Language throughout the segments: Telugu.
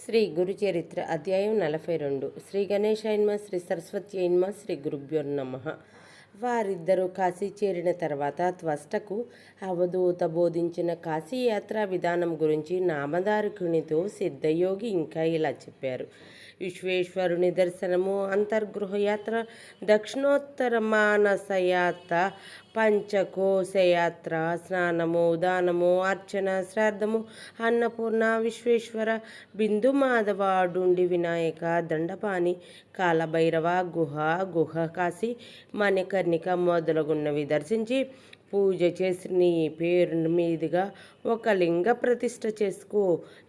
శ్రీ గురుచరిత్ర అధ్యాయం 42. శ్రీ గణేశాయన్మ శ్రీ సరస్వత్యైన్మ శ్రీ గురుభ్యోర్నమ. వారిద్దరూ కాశీ చేరిన తర్వాత త్వష్టకు అవధూత బోధించిన కాశీయాత్రా విధానం గురించి నామధారకునితో సిద్ధయోగి ఇంకా ఇలా చెప్పారు. విశ్వేశ్వరుని దర్శనము, అంతర్గృహయాత్ర, దక్షిణోత్తర మానసయాత్ర, పంచకోశయాత్ర, స్నానము, దానము, అర్చన, శ్రాద్ధము, అన్నపూర్ణ, విశ్వేశ్వర, బిందు మాధవ, డుండి వినాయక, దండపాణి, కాలభైరవ, గుహ కాశీ, మణికర్ణిక మొదలగున్నవి దర్శించి పూజ చేసి నీ పేరు మీదుగా ఒక లింగ ప్రతిష్ఠ చేసుకో.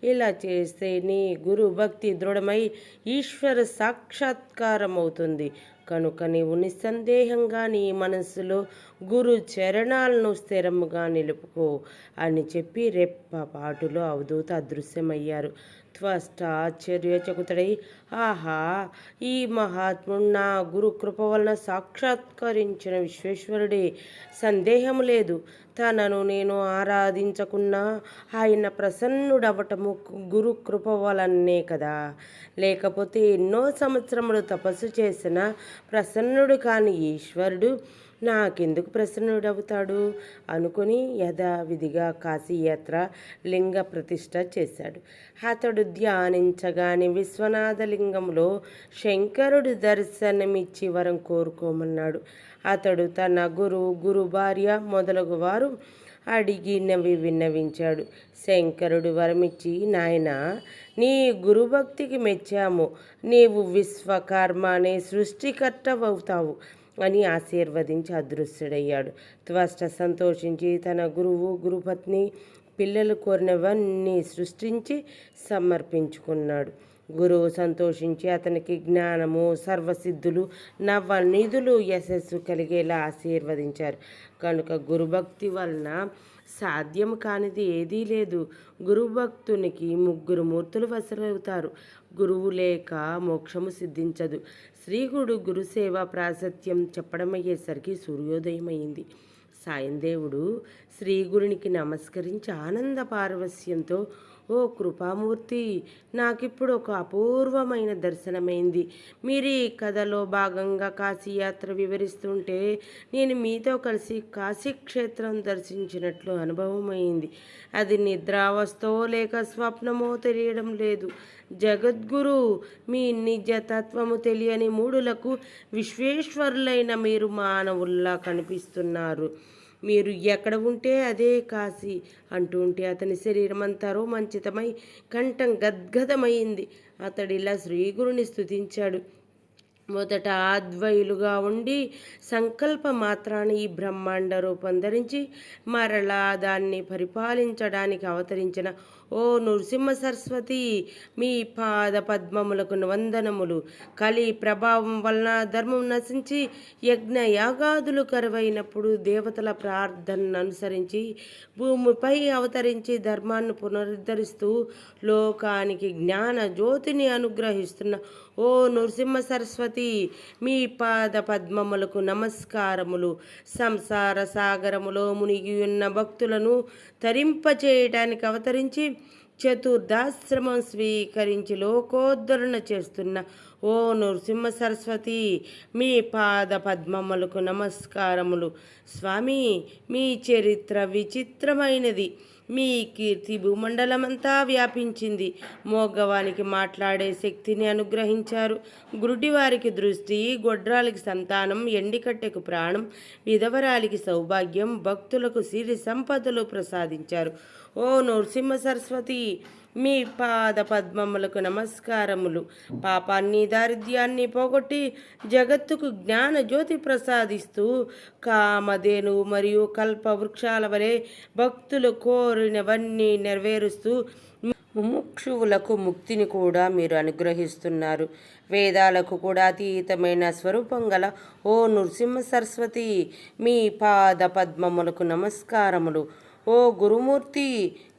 ఇలా చేస్తే నీ గురు భక్తి దృఢమై ఈశ్వర సాక్షాత్కారం అవుతుంది. కనుక నీవు నిస్సందేహంగా నీ మనస్సులో గురు చరణాలను స్థిరముగా నిలుపుకో అని చెప్పి రెప్పపాటులో అవధూత అదృశ్యమయ్యారు. త్వష్ట ఆశ్చర్యచకుతుడై, ఆహా, ఈ మహాత్ముడు నా గురు కృప వలన సాక్షాత్కరించిన విశ్వేశ్వరుడే, సందేహం లేదు. తనను నేను ఆరాధించకున్నా ఆయన ప్రసన్నుడవటము గురు కృప వలనే కదా. లేకపోతే ఎన్నో సంవత్సరములు తపస్సు చేసిన ప్రసన్నుడు కాని ఈశ్వరుడు నాకెందుకు ప్రసన్నుడవుతాడు అనుకుని యథావిధిగా కాశీయాత్ర లింగ ప్రతిష్ఠ చేశాడు. అతడు ధ్యానించగానే విశ్వనాథలింగంలో శంకరుడు దర్శనమిచ్చి వరం కోరుకోమన్నాడు. అతడు తన గురు భార్య మొదలగు వారు అడిగినవి విన్నవించాడు. శంకరుడు వరమిచ్చి, నాయన, నీ గురుభక్తికి మెచ్చాము, నీవు విశ్వకర్మ అనే సృష్టికర్తవవుతావు అని ఆశీర్వదించి అదృశ్యుడయ్యాడు. త్వష్ట సంతోషించి తన గురుపత్ని, పిల్లలు కోరినవన్నీ సృష్టించి సమర్పించుకున్నాడు. గురువు సంతోషించి అతనికి జ్ఞానము, సర్వసిద్ధులు, నవనిధులు, యశస్సు కలిగేలా ఆశీర్వదించారు. కనుక గురుభక్తి వలన సాధ్యం కానిది ఏదీ లేదు. గురుభక్తునికి ముగ్గురు మూర్తులు వసలవుతారు. గురువు లేక మోక్షము సిద్ధించదు. శ్రీగుడు గురుసేవ ప్రాశస్త్యం చెప్పడమయ్యేసరికి సూర్యోదయమైంది. సాయందేవుడు శ్రీగురునికి నమస్కరించి ఆనంద పారవస్యంతో, ఓ కృపామూర్తి, నాకిప్పుడు ఒక అపూర్వమైన దర్శనమైంది. మీరు ఈ కథలో భాగంగా కాశీయాత్ర వివరిస్తుంటే నేను మీతో కలిసి కాశీక్షేత్రం దర్శించినట్లు అనుభవమైంది. అది నిద్రావస్థో లేక స్వప్నమో తెలియడం లేదు. జగద్గురు, మీ నిజతత్వము తెలియని మూడులకు విశ్వేశ్వరులైన మీరు మానవుల్లా కనిపిస్తున్నారు. మీరు ఎక్కడ ఉంటే అదే కాశీ అంటుంటే అతని శరీరం అంతా రోమాంచితమై కంఠం గద్గదమైంది. అతడిలా శ్రీగురుని స్తుతించాడు. మొదట అద్వైలుగా ఉండి సంకల్ప మాత్రాన్ని ఈ బ్రహ్మాండ రూపం ధరించి మరలా దాన్ని పరిపాలించడానికి అవతరించిన ఓ నృసింహ సరస్వతి, మీ పాద పద్మములకు వందనములు. కలి ప్రభావం వలన ధర్మం నశించి యజ్ఞయాగాదులు కరువైనప్పుడు దేవతల ప్రార్థనను అనుసరించి భూమిపై అవతరించి ధర్మాన్ని పునరుద్ధరిస్తూ లోకానికి జ్ఞాన జ్యోతిని అనుగ్రహిస్తున్న ఓ నృసింహ సరస్వతి, మీ పాద పద్మములకు నమస్కారములు. సంసార సాగరములో మునిగి ఉన్న భక్తులను తరింపచేయటానికి అవతరించి చతుర్దాశ్రమం స్వీకరించి లోకోద్ధరణ చేస్తున్న ఓ నృసింహ సరస్వతి, మీ పాద పద్మములకు నమస్కారములు. స్వామి, మీ చరిత్ర విచిత్రమైనది. మీ కీర్తి భూమండలమంతా వ్యాపించింది. మోగవానికి మాట్లాడే శక్తిని అనుగ్రహించారు. గురుడివారికి దృష్టి, గొడ్రాలికి సంతానం, ఎండికట్టెకు ప్రాణం, విధవరాలికి సౌభాగ్యం, భక్తులకు సిరి సంపదలు ప్రసాదించారు. ఓ నృసింహ సరస్వతి, మీ పాద పద్మములకు నమస్కారములు. పాపాన్ని, దారిద్ర్యాన్ని పోగొట్టి జగత్తుకు జ్ఞాన జ్యోతి ప్రసాదిస్తూ కామధేను మరియు కల్ప వృక్షాల వలె భక్తులు కోరినవన్నీ నెరవేరుస్తూ ముముక్షువులకు ముక్తిని కూడా మీరు అనుగ్రహిస్తున్నారు. వేదాలకు కూడా అతీతమైన స్వరూపం గల ఓ నృసింహ సరస్వతి, మీ పాద పద్మములకు నమస్కారములు. ఓ గురుమూర్తి,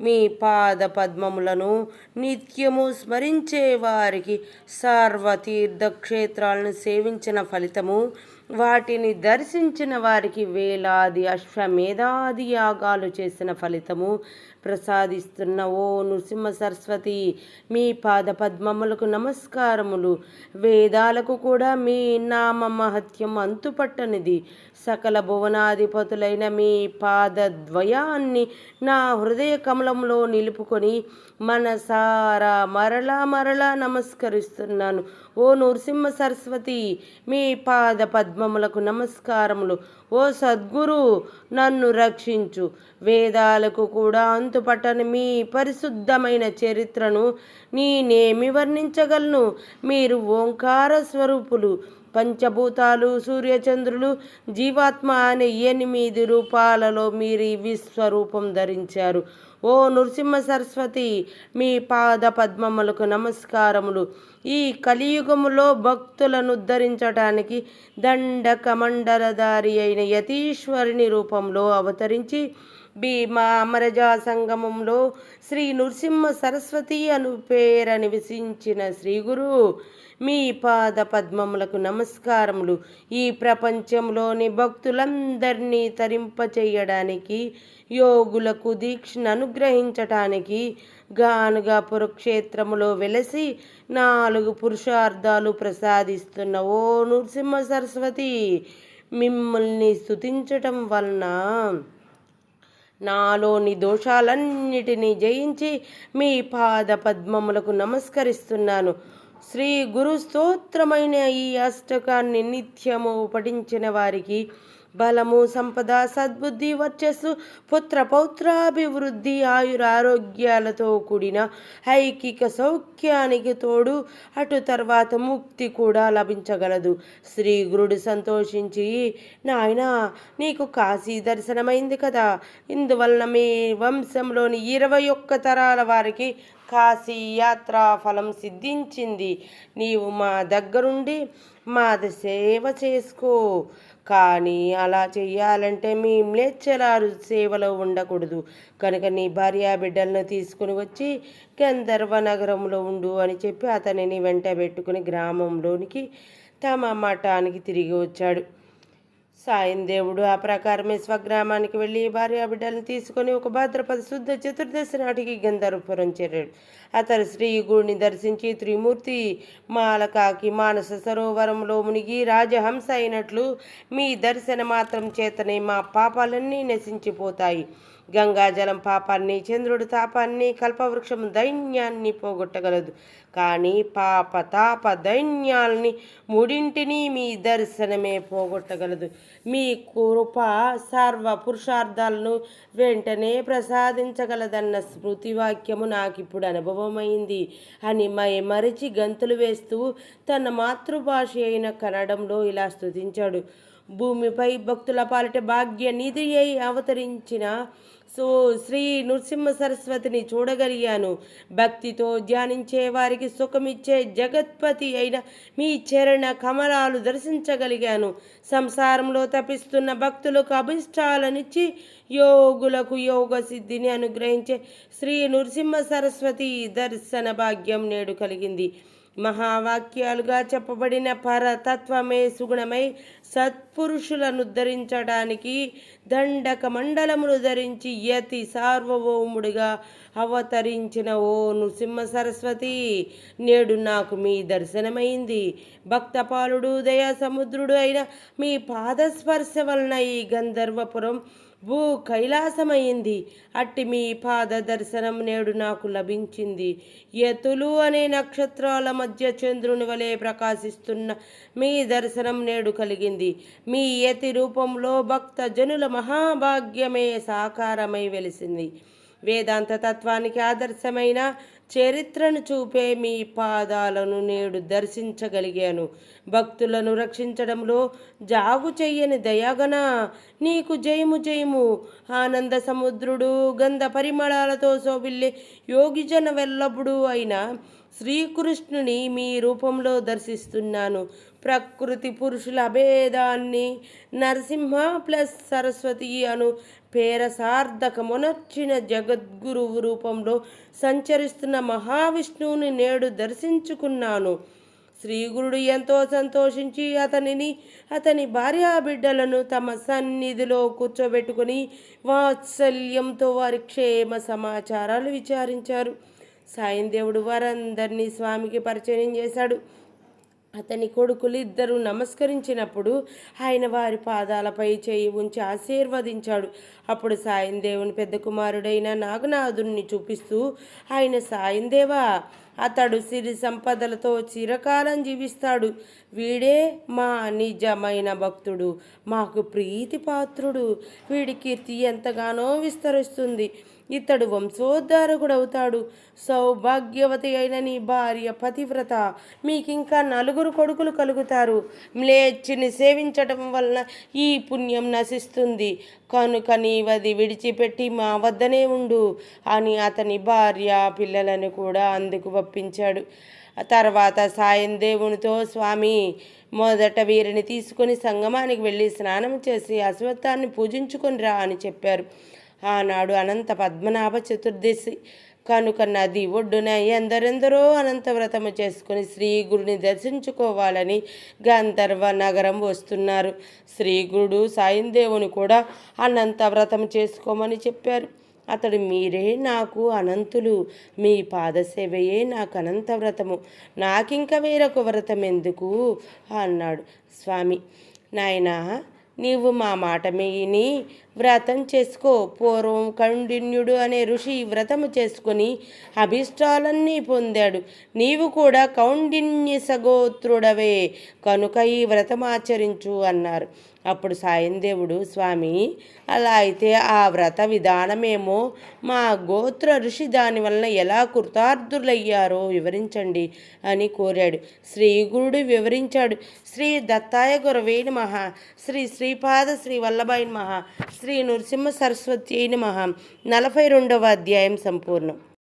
మీ పాద పద్మములను నిత్యము స్మరించే వారికి సర్వతీర్థక్షేత్రాలను సేవించిన ఫలితము వాటిని దర్శించిన వారికి వేలాది అశ్వమేధాది యాగాలు చేసిన ఫలితము ప్రసాదిస్తున్న ఓ నృసింహ సరస్వతి, మీ పాద పద్మములకు నమస్కారములు. వేదాలకు కూడా మీ నామ మహత్యం అంతుపట్టనిది. సకల భువనాధిపతులైన మీ పాదద్వయాన్ని నా హృదయ కమలంలో నిలుపుకొని మనసారా మరలా నమస్కరిస్తున్నాను. ఓ నృసింహ సరస్వతి, మీ పాద పద్మములకు నమస్కారములు. ఓ సద్గురు, నన్ను రక్షించు. వేదాలకు కూడా అంతుపట్టని మీ పరిశుద్ధమైన చరిత్రను నేనేమి వర్ణించగలను? మీరు ఓంకార స్వరూపులు. పంచభూతాలు, సూర్యచంద్రులు, జీవాత్మ అనే 8 రూపాలలో మీరు ఈ విశ్వరూపం ధరించారు. ఓ నృసింహ సరస్వతి, మీ పాద పద్మములకు నమస్కారములు. ఈ కలియుగములో భక్తులను ఉద్ధరించటానికి దండక మండలధారి అయిన యతీశ్వరుని రూపంలో అవతరించి భీమా అమరజా సంగమంలో శ్రీ నృసింహ సరస్వతి అను పేర నివసించిన శ్రీగురు, మీ పాద పద్మములకు నమస్కారములు. ఈ ప్రపంచంలోని భక్తులందరినీ తరింపచేయడానికి, యోగులకు దీక్షను అనుగ్రహించటానికి గానుగా కురుక్షేత్రములో వెలసి 4 పురుషార్థాలు ప్రసాదిస్తున్న ఓ నృసింహ సరస్వతి, మిమ్మల్ని స్తుతించటం వలన నాలోని దోషాలన్నిటినీ జయించి మీ పాద పద్మములకు నమస్కరిస్తున్నాను. శ్రీ గురు స్తోత్రమైన ఈ అష్టకాన్ని నిత్యము పఠించిన వారికి బలము, సంపద, సద్బుద్ధి, వర్చస్సు, పుత్ర పౌత్రాభివృద్ధి, ఆయురారోగ్యాలతో కూడిన ఐకిక సౌఖ్యానికి తోడు అటు తర్వాత ముక్తి కూడా లభించగలదు. శ్రీ గురుడు సంతోషించి, నాయనా, నీకు కాశీ దర్శనమైంది కదా, ఇందువలన మీ వంశంలోని 21 తరాల వారికి కాశీ యాత్రా ఫలం సిద్ధించింది. నీవు మా దగ్గరుండి మాది సేవ చేసుకో. కానీ అలా చెయ్యాలంటే మీ మ్లేచ్ఛలారు సేవలో ఉండకూడదు. కనుక నీ భార్యా బిడ్డలను తీసుకుని వచ్చి గంధర్వ నగరంలో ఉండు అని చెప్పి అతనిని వెంట పెట్టుకుని గ్రామంలోనికి తమ మఠానికి తిరిగి వచ్చాడు. సాయం దేవుడు ఆ ప్రకారమే స్వగ్రామానికి వెళ్ళి భార్యా బిడ్డలను తీసుకొని ఒక భాద్రపద శుద్ధ చతుర్దశి నాటికి గంధర్వపురం చేరాడు. అతను శ్రీ గుడిని దర్శించి త్రిమూర్తి మాలకాకి మానస సరోవరంలో మునిగి రాజహంస అయినట్లు మీ దర్శన మాత్రం చేతనే మా పాపాలన్నీ నశించిపోతాయి. గంగాజలం పాపాన్ని, చంద్రుడు తాపాన్ని, కల్పవృక్షం దైన్యాన్ని పోగొట్టగలదు. కానీ పాప తాప దైన్యాల్ని మూడింటిని మీ దర్శనమే పోగొట్టగలదు. మీ కృప సర్వ పురుషార్థాలను వెంటనే ప్రసాదించగలదన్న స్మృతి వాక్యము నాకిప్పుడు అనుభవమైంది అని మరిచి గంతులు వేస్తూ తన మాతృభాష అయిన కన్నడంలో ఇలా స్తుతించాడు. భూమిపై భక్తుల పాలిట భాగ్య నిధి అయి అవతరించిన శ్రీ నృసింహ సరస్వతిని చూడగలిగాను. భక్తితో ధ్యానించే వారికి సుఖమిచ్చే జగత్పతి అయిన మీ చరణ కమలాలు దర్శించగలిగాను. సంసారంలో తపిస్తున్న భక్తులకు అభిష్టాలనిచ్చి యోగులకు యోగ సిద్ధిని అనుగ్రహించే శ్రీ నృసింహ సరస్వతి దర్శన భాగ్యం నేడు కలిగింది. మహావాక్యాలుగా చెప్పబడిన పరతత్వమే సుగుణమై సత్పురుషులను ధరించడానికి దండక మండలమును ధరించి యతి సార్వభౌముడిగా అవతరించిన ఓ నృసింహ సరస్వతి, నేడు నాకు మీ దర్శనమైంది. భక్తపాలుడు, దయా సముద్రుడు అయిన మీ పాదస్పర్శ వలన ఈ గంధర్వపురం భూ కైలాసమైంది. అట్టి మీ పాద దర్శనం నేడు నాకు లభించింది. యతులు అనే నక్షత్రాల మధ్య చంద్రుని వలె ప్రకాశిస్తున్న మీ దర్శనం నేడు కలిగింది. మీ యతి రూపంలో భక్త జనుల మహాభాగ్యమే సాకారమై వెలిసింది. వేదాంత తత్వానికి ఆదర్శమైన చరిత్రను చూపే మీ పాదాలను నేడు దర్శించగలిగాను. భక్తులను రక్షించడంలో జాగు చెయ్యని దయాగన నీకు జయము జయము. ఆనంద సముద్రుడు, గంధ పరిమళాలతో శోభిల్లే యోగిజన వెల్లభుడు అయిన శ్రీకృష్ణుని మీ రూపంలో దర్శిస్తున్నాను. ప్రకృతి పురుషుల అభేదాన్ని నరసింహ ప్లస్ సరస్వతి అను పేరసార్థకమునర్చిన జగద్గురువు రూపంలో సంచరిస్తున్న మహావిష్ణువుని నేడు దర్శించుకున్నాను. శ్రీగురుడు ఎంతో సంతోషించి అతని భార్యా బిడ్డలను తమ సన్నిధిలో కూర్చోబెట్టుకుని వాత్సల్యంతో వారి క్షేమ సమాచారాలు విచారించారు. సాయందేవుడు వారందరినీ స్వామికి పరిచయం చేశాడు. అతని కొడుకులు ఇద్దరు నమస్కరించినప్పుడు ఆయన వారి పాదాలపై చేయి ఉంచి ఆశీర్వదించాడు. అప్పుడు సాయందేవుని పెద్ద కుమారుడైన నాగనాథుణ్ణి చూపిస్తూ, ఆయన సాయందేవా, అతడు సిరి సంపదలతో చిరకాలం జీవిస్తాడు. వీడే మా నిజమైన భక్తుడు, మాకు ప్రీతి పాత్రుడు. వీడి కీర్తి ఎంతగానో విస్తరిస్తుంది. ఇతడు వంశోద్ధారకుడవుతాడు. సౌభాగ్యవతి అయిన నీ భార్య పతివ్రత. మీకింకా 4 కొడుకులు కలుగుతారు. మ్లేచ్చుని సేవించటం వలన ఈ పుణ్యం నశిస్తుంది. కనుక నీవది విడిచిపెట్టి మా వద్దనే ఉండు అని అతని భార్య పిల్లలను కూడా అందుకు ఒప్పించాడు. తర్వాత సాయందేవునితో, స్వామి, మొదట వీరిని తీసుకొని సంగమానికి వెళ్ళి స్నానం చేసి అశ్వత్థాన్ని పూజించుకొని రా అని చెప్పారు. ఆనాడు అనంత పద్మనాభ చతుర్దశి కనుక నది ఒడ్డున ఎందరెందరో అనంత వ్రతము చేసుకుని శ్రీగురుని దర్శించుకోవాలని గంధర్వ నగరం వస్తున్నారు. శ్రీగురుడు సాయందేవుని కూడా అనంత వ్రతం చేసుకోమని చెప్పారు. అతడు, మీరే నాకు అనంతులు, మీ పాదసేవయే నాకు అనంత వ్రతము, నాకింక వేరొక వ్రతం ఎందుకు అన్నాడు. స్వామి, నాయనా, నీవు మా మాట విని వ్రతం చేసుకో. పూర్వం కౌండిన్యుడు అనే ఋషి వ్రతము చేసుకుని అభిష్టాలన్నీ పొందాడు. నీవు కూడా కౌండిన్య సగోత్రుడవే కనుక ఈ వ్రతం ఆచరించు అన్నారు. అప్పుడు సాయందేవుడు, స్వామి, అలా అయితే ఆ వ్రత విధానమేమో మా గోత్ర ఋషి దానివలన ఎలా కృతార్థులయ్యారో వివరించండి అని కోరాడు. శ్రీగురుడు వివరించాడు. శ్రీ దత్తాయ గురవే నమః. శ్రీ శ్రీపాద శ్రీ వల్లభాయ నమః. శ్రీ నృసింహ సరస్వతి నమః. 42వ అధ్యాయం సంపూర్ణం.